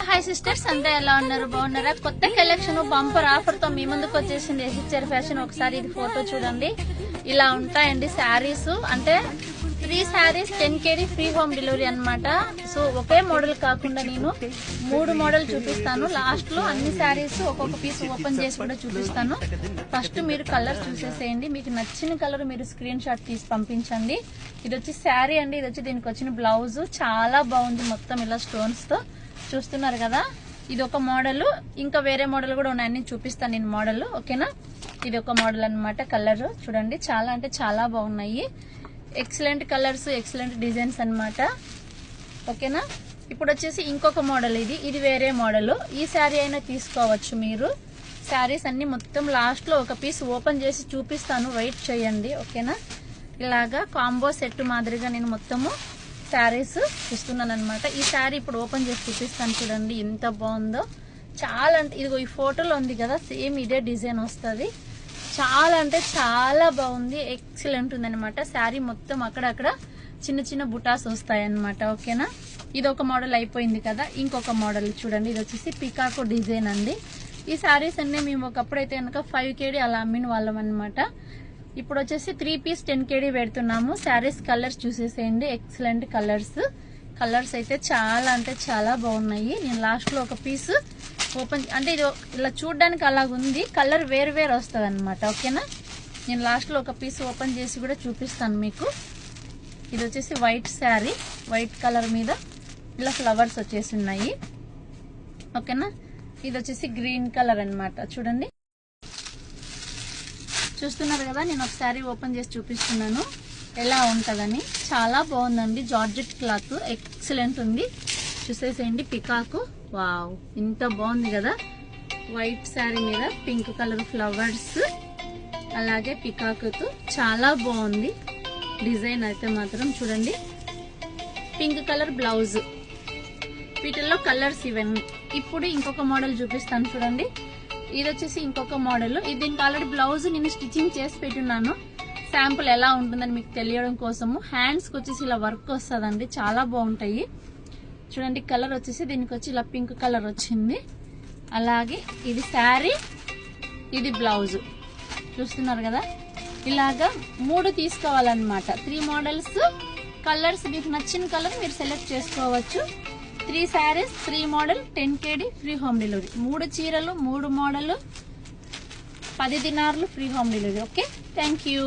Hi sisters, అంతా ఎలా ఉన్నారు? బాగున్నారా? కొత్త కలెక్షన్ బంపర్ ఆఫర్ తో మీ ముందుకు వచ్చేసింది ఎస్హెచ్ఆర్ ఫ్యాషన్. ఒకసారి ఇది ఫోటో చూడండి. ఇలా ఉంటాయండి శారీస్. అంటే 3 saris 10 KD free home delivery అన్నమాట. సో ఒకే మోడల్ కాకుండా నేను 3 మోడల్ చూపిస్తాను. లాస్ట్ లో అన్ని శారీస్ ఒక్కొక్క పీస్ ఓపెన్ చేసి కూడా చూపిస్తాను. ఫస్ట్ మీరు కలర్ చూసేసేయండి. మీకు నచ్చిన కలర్ మీరు స్క్రీన్ షాట్ తీసి పంపించండి. ఇది వచ్చి శారీ అండి. ఇది వచ్చి దీనికి వచ్చిన బ్లౌజ్ చాలా బాగుంది. మొత్తం ఇలా స్టోన్స్ తో చూస్తున్నారు కదా. ఇది ఒక మోడల్, ఇంకా వేరే మోడల్ కూడా ఉన్నాయని చూపిస్తాను నేను మోడల్. ఓకేనా? ఇది ఒక మోడల్ అన్నమాట. కలర్ చూడండి, చాలా అంటే చాలా బాగున్నాయి. ఎక్సలెంట్ కలర్స్, ఎక్సలెంట్ డిజైన్స్ అన్నమాట. ఓకేనా? ఇప్పుడు వచ్చేసి ఇంకొక మోడల్. ఇది వేరే మోడల్. ఈ శారీ అయినా తీసుకోవచ్చు మీరు. శారీస్ అన్ని మొత్తం లాస్ట్ లో ఒక పీస్ ఓపెన్ చేసి చూపిస్తాను, వెయిట్ చేయండి. ఓకేనా? ఇలాగా కాంబో సెట్ మాదిరిగా నేను మొత్తము శారీస్ చూస్తున్నాను అనమాట. ఈ శారీ ఇప్పుడు ఓపెన్ చేసి చూపిస్తాను. చూడండి ఎంత బాగుందో. చాలా అంటే ఇదిగో ఈ ఫోటోలో ఉంది కదా, సేమ్ ఇదే డిజైన్ వస్తుంది. చాలా అంటే చాలా బాగుంది. ఎక్సలెంట్ ఉంది అనమాట. శారీ మొత్తం అక్కడక్కడ చిన్న చిన్న బుటాస్ వస్తాయి అనమాట. ఓకేనా? ఇది ఒక మోడల్ అయిపోయింది కదా. ఇంకొక మోడల్ చూడండి. ఇది వచ్చేసి పికాకో డిజైన్ అండి. ఈ శారీస్ అన్నీ మేము ఒకప్పుడైతే కనుక 5 KD అలా అమ్మిన వాళ్ళం అనమాట. ఇప్పుడు వచ్చేసి 3 పీస్ 10 KD పెడుతున్నాము. శారీస్ కలర్స్ చూసేసేయండి. ఎక్సలెంట్ కలర్స్ అయితే చాలా అంటే చాలా బాగున్నాయి. నేను లాస్ట్ లో ఒక పీస్ ఓపెన్, అంటే ఇది ఇలా చూడడానికి అలాగుంది, కలర్ వేరు వస్తుంది అనమాట. ఓకేనా? నేను లాస్ట్ లో ఒక పీస్ ఓపెన్ చేసి కూడా చూపిస్తాను మీకు. ఇది వచ్చేసి వైట్ శారీ, వైట్ కలర్ మీద ఇలా ఫ్లవర్స్ వచ్చేసి ఉన్నాయి. ఓకేనా? ఇది వచ్చేసి గ్రీన్ కలర్ అన్నమాట. చూడండి, చూస్తున్నారు కదా. నేను ఒక శారీ ఓపెన్ చేసి చూపిస్తున్నాను ఎలా ఉంటుందని. చాలా బాగుందండి. జార్జెట్ క్లాత్ ఎక్సలెంట్ ఉంది. చూసేసేయండి. పికాకు, వావ్ ఇంత బాగుంది కదా. వైట్ శారీ మీద పింక్ కలర్ ఫ్లవర్స్, అలాగే పికాకుతో చాలా బాగుంది డిజైన్ అయితే మాత్రం. చూడండి, పింక్ కలర్ బ్లౌజ్, వీటిల్లో కలర్స్ ఇవన్నీ. ఇప్పుడు ఇంకొక మోడల్ చూపిస్తాను చూడండి. ఇది వచ్చేసి ఇంకొక మోడల్. ఇది దీనికి ఆల్రెడీ బ్లౌజ్ నేను స్టిచ్చింగ్ చేసి పెట్టున్నాను, శాంపుల్ ఎలా ఉంటుందని మీకు తెలియడం కోసము. హ్యాండ్స్ కి వచ్చేసి ఇలా వర్క్ వస్తుందండి, చాలా బాగుంటాయి. చూడండి, కలర్ వచ్చేసి దీనికి వచ్చి ఇలా పింక్ కలర్ వచ్చింది. అలాగే ఇది శారీ, ఇది బ్లౌజ్. చూస్తున్నారు కదా. ఇలాగా 3 తీసుకోవాలన్నమాట. 3 మోడల్స్, కలర్స్ మీకు నచ్చిన కలర్ మీరు సెలెక్ట్ చేసుకోవచ్చు. 3 saris 3 model 10 KD free home delivery. 3 చీరలు 3 మోడల్ 10 దినార్లు free home delivery. Okay, thank you.